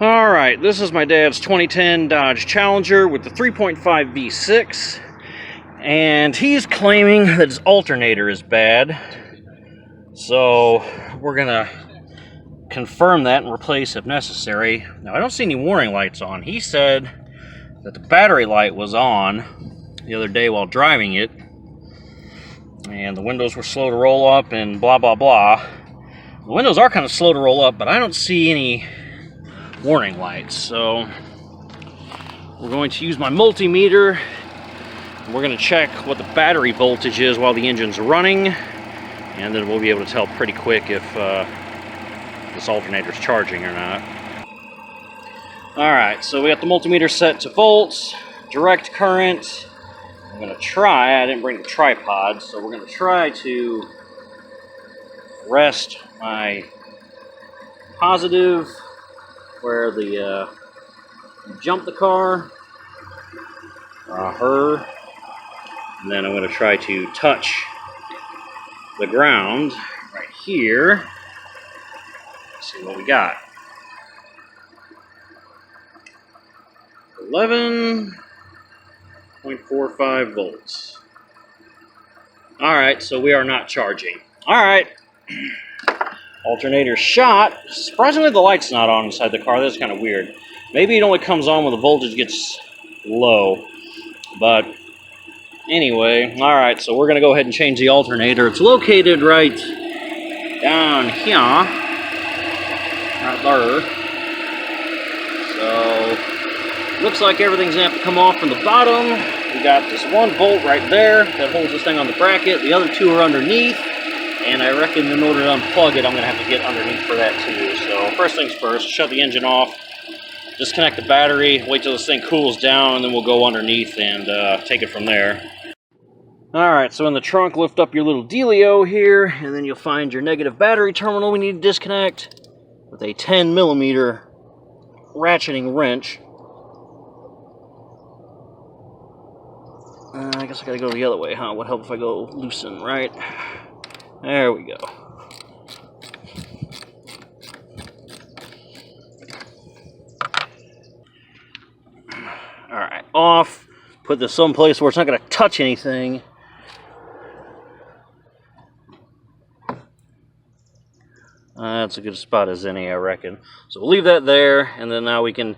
Alright, this is my dad's 2010 Dodge Challenger with the 3.5 V6, and he's claiming that his alternator is bad, so we're gonna confirm that and replace if necessary. Now, I don't see any warning lights on. He said that the battery light was on the other day while driving it, and the windows were slow to roll up and blah blah blah. The windows are kind of slow to roll up, but I don't see any warning lights, so we're going to use my multimeter. We're going to check what the battery voltage is while the engine's running, and then we'll be able to tell pretty quick if this alternator's charging or not. Alright, so we got the multimeter set to volts, direct current. I'm going to try, I didn't bring the tripod, so we're going to try to rest my positive where the jump the car, her, and then I'm going to try to touch the ground right here. Let's see what we got. 11.45 volts. Alright, so we are not charging. Alright. Alternator shot. Surprisingly, the light's not on inside the car. That's kind of weird. Maybe it only comes on when the voltage gets low. But anyway, alright, so we're going to go ahead and change the alternator. It's located right down here. Right there. So, looks like everything's going to have to come off from the bottom. We got this 1 bolt right there that holds this thing on the bracket. The other 2 are underneath. And I reckon in order to unplug it, I'm going to have to get underneath for that too. So first things first, shut the engine off, disconnect the battery, wait till this thing cools down, and then we'll go underneath and take it from there. Alright, so in the trunk, lift up your little dealio here, and then you'll find your negative battery terminal we need to disconnect with a 10mm ratcheting wrench. I guess I gotta go the other way, huh? Would help if I go loosen, right? There we go. Alright, off. Put this someplace where it's not going to touch anything. That's a good spot as any, I reckon. So we'll leave that there, and then now we can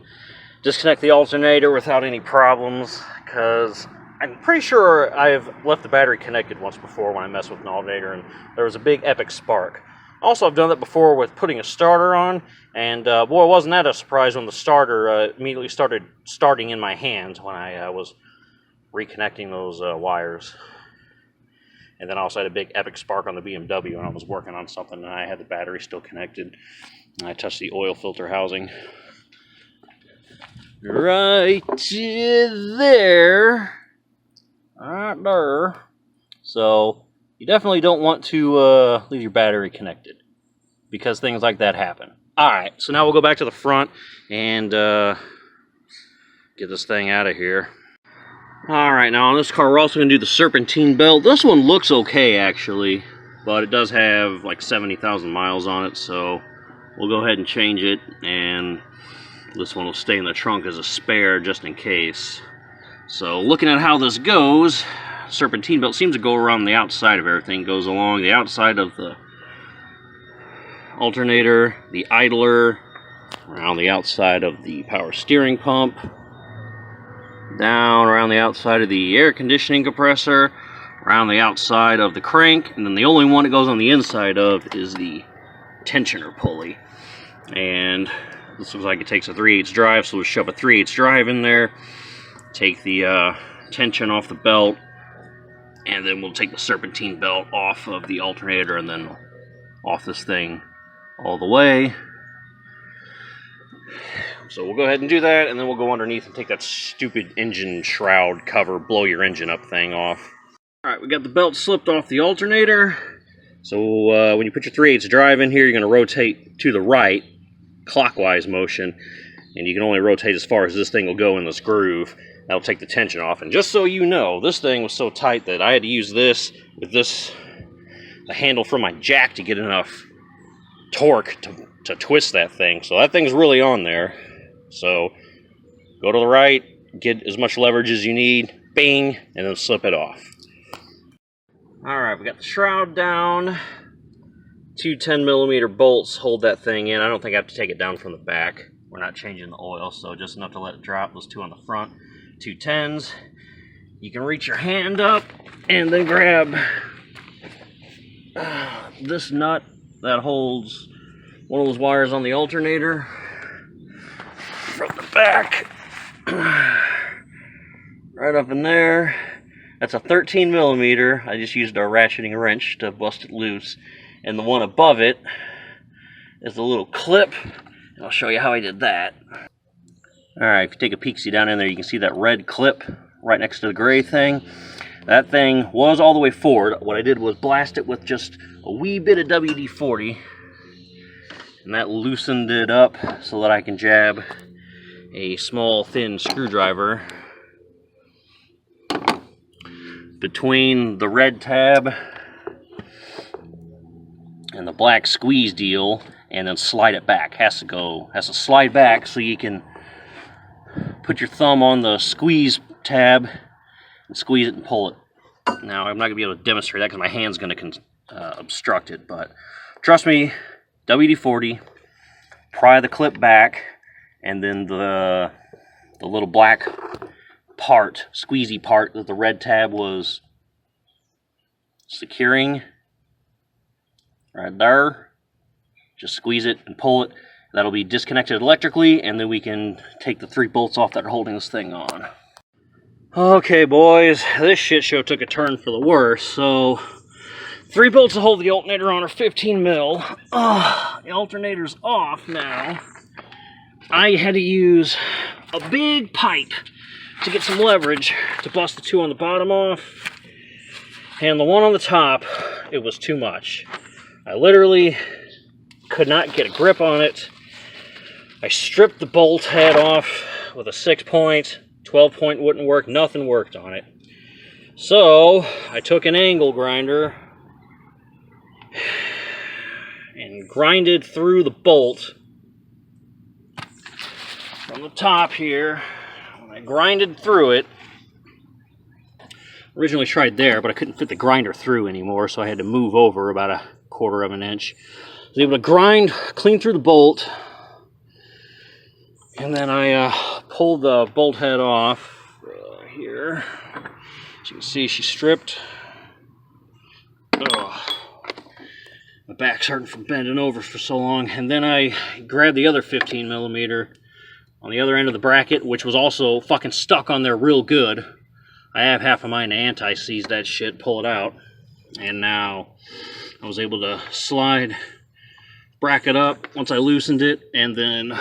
disconnect the alternator without any problems, because I'm pretty sure I've left the battery connected once before when I messed with an alternator, and there was a big epic spark. Also, I've done that before with putting a starter on, and boy, wasn't that a surprise when the starter immediately started starting in my hand when I was reconnecting those wires. And then I also had a big epic spark on the BMW when I was working on something, and I had the battery still connected. And I touched the oil filter housing. Right there. Right there. So, you definitely don't want to leave your battery connected, because things like that happen. Alright, so now we'll go back to the front and get this thing out of here. Alright, now on this car we're also going to do the serpentine belt. This one looks okay actually, but it does have like 70,000 miles on it, so we'll go ahead and change it, and this one will stay in the trunk as a spare just in case. So looking at how this goes, serpentine belt seems to go around the outside of everything. It goes along the outside of the alternator, the idler, around the outside of the power steering pump, down around the outside of the air conditioning compressor, around the outside of the crank, and then the only one that goes on the inside of is the tensioner pulley. And this looks like it takes a 3/8 drive, so we'll shove a 3/8 drive in there, take the tension off the belt, and then we'll take the serpentine belt off of the alternator, and then off this thing all the way. So we'll go ahead and do that, and then we'll go underneath and take that stupid engine shroud cover, blow your engine up thing off. Alright, we got the belt slipped off the alternator. So when you put your 3/8 drive in here, you're going to rotate to the right, clockwise motion, and you can only rotate as far as this thing will go in this groove. That'll take the tension off. And just so you know, this thing was so tight that I had to use this with the handle from my jack to get enough torque to twist that thing. So that thing's really on there. So go to the right, get as much leverage as you need, bing, and then slip it off. Alright, we got the shroud down. Two 10mm bolts hold that thing in. I don't think I have to take it down from the back. We're not changing the oil, so just enough to let it drop. Those two on the front, two 10s. You can reach your hand up and then grab this nut that holds one of those wires on the alternator from the back. Right up in there. That's a 13mm. I just used a ratcheting wrench to bust it loose. And the one above it is the little clip. And I'll show you how I did that. Alright, if you take a peek, see down in there, you can see that red clip right next to the gray thing. That thing was all the way forward. What I did was blast it with just a wee bit of WD-40. And that loosened it up so that I can jab a small thin screwdriver between the red tab and the black squeeze deal, and then slide it back. Has to slide back so you can put your thumb on the squeeze tab and squeeze it and pull it. Now I'm not gonna be able to demonstrate that because my hand's gonna obstruct it, but trust me, WD-40, pry the clip back, and then the little black part, squeezy part that the red tab was securing, right there, just squeeze it and pull it. That'll be disconnected electrically, and then we can take the 3 bolts off that are holding this thing on. Okay, boys, this shit show took a turn for the worse. So 3 bolts to hold the alternator on are 15mm. The alternator's off now. I had to use a big pipe to get some leverage to bust the 2 on the bottom off, and the one on the top, it was too much. I literally could not get a grip on it. I stripped the bolt head off with a 6-point, 12-point wouldn't work, nothing worked on it. So I took an angle grinder and grinded through the bolt from the top here. I grinded through it. Originally tried there, but I couldn't fit the grinder through anymore, so I had to move over about a 1/4 of an inch. I was able to grind clean through the bolt, and then I pulled the bolt head off here. As you can see, she's stripped. My back's hurting from bending over for so long. And then I grabbed the other 15mm on the other end of the bracket, which was also fucking stuck on there real good. I have half of mine to anti-seize that shit, pull it out. And now I was able to slide bracket up once I loosened it, and then,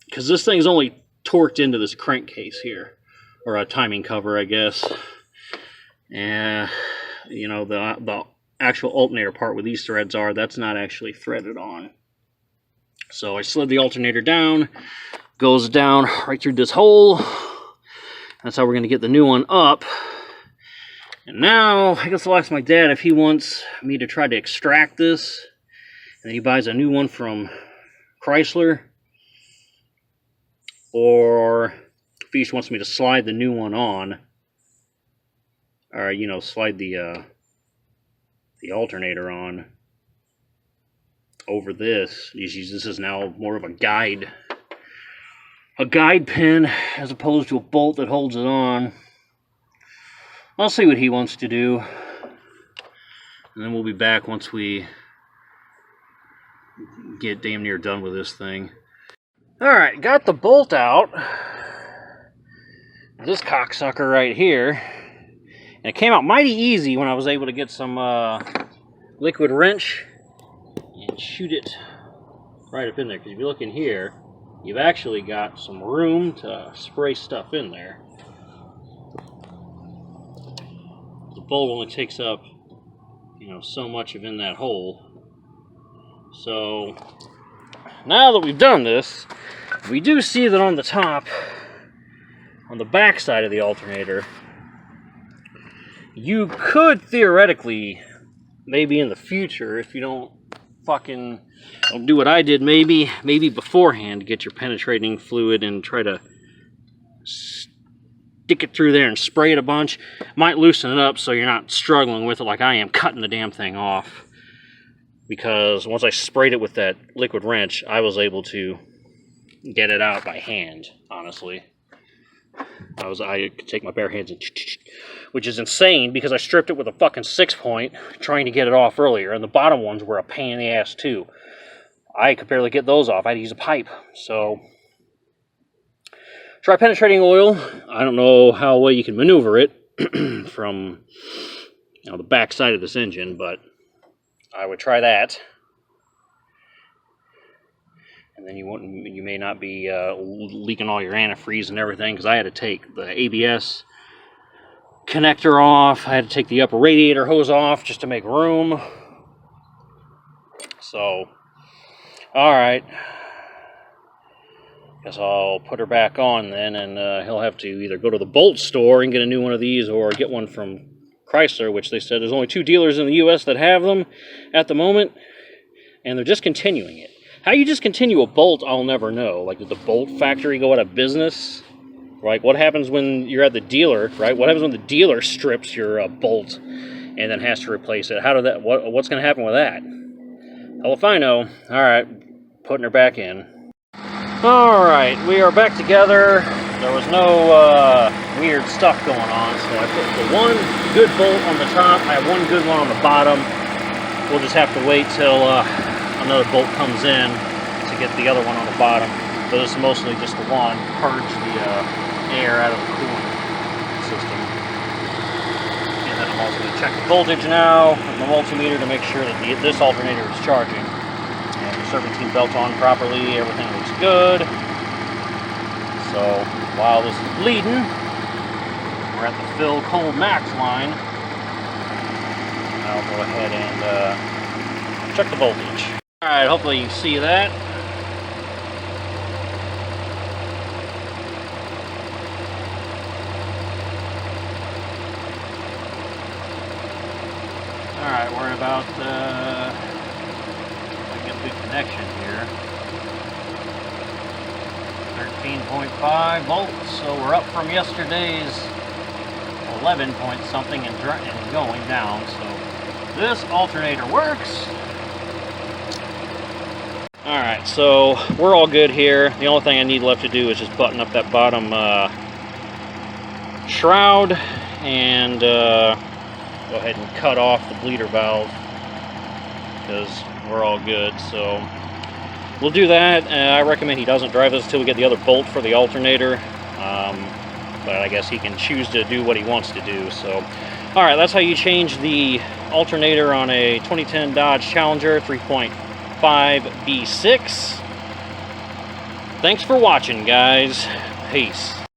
because this thing's only torqued into this crankcase here, or a timing cover, I guess. And you know, the actual alternator part where these threads are, that's not actually threaded on. So I slid the alternator down, goes down right through this hole. That's how we're going to get the new one up. And now I guess I'll ask my dad if he wants me to try to extract this, and then he buys a new one from Chrysler, or if he just wants me to slide the new one on, or you know, slide the alternator on over this. This is now more of a guide pin as opposed to a bolt that holds it on. I'll see what he wants to do, and then we'll be back once we get damn near done with this thing. Alright, got the bolt out. This cocksucker right here. And it came out mighty easy when I was able to get some liquid wrench and shoot it right up in there. Because if you look in here, you've actually got some room to spray stuff in there. The bolt only takes up, you know, so much of in that hole. So now that we've done this, we do see that on the top, on the back side of the alternator, you could theoretically, maybe in the future, if you don't fucking do what I did maybe beforehand, get your penetrating fluid and try to stick it through there and spray it a bunch. Might loosen it up so you're not struggling with it like I am, cutting the damn thing off. Because once I sprayed it with that liquid wrench, I was able to get it out by hand, honestly. I could take my bare hands and, which is insane because I stripped it with a fucking 6-point trying to get it off earlier, and the bottom ones were a pain in the ass too. I could barely get those off. I had to use a pipe. So try penetrating oil. I don't know how well you can maneuver it from the back side of this engine, but I would try that. And then you may not be leaking all your antifreeze and everything, because I had to take the ABS connector off. I had to take the upper radiator hose off just to make room. So, alright. Guess I'll put her back on then, and he'll have to either go to the Bolt store and get a new one of these, or get one from Chrysler, which they said there's only 2 dealers in the U.S. that have them at the moment, and they're discontinuing it. How you discontinue a Bolt, I'll never know. Like, did the Bolt factory go out of business? Like, what happens when you're at the dealer, right? What happens when the dealer strips your Bolt and then has to replace it? How did that? What's going to happen with that? Hell if I know. All right, putting her back in. All right, we are back together. There was no weird stuff going on, so I put the one good bolt on the top. I have one good one on the bottom. We'll just have to wait till another bolt comes in to get the other one on the bottom. But this is mostly just the one, purge the air out of the cooling system. And then I'm also going to check the voltage now with my multimeter to make sure that this alternator is charging. And the serpentine belt on properly, everything looks good. So while this is bleeding, we're at the fill cold max line. I'll go ahead and check the voltage. Alright, hopefully you can see that. Alright, we're about, I get a good connection here. 13.5 volts, so we're up from yesterday's 11 point something and going down, so this alternator works. Alright, so we're all good here. The only thing I need left to do is just button up that bottom shroud and go ahead and cut off the bleeder valve, because we're all good. So we'll do that. I recommend he doesn't drive this until we get the other bolt for the alternator, but I guess he can choose to do what he wants to do. So alright, that's how you change the alternator on a 2010 Dodge Challenger 3.5 V6. Thanks for watching, guys. Peace.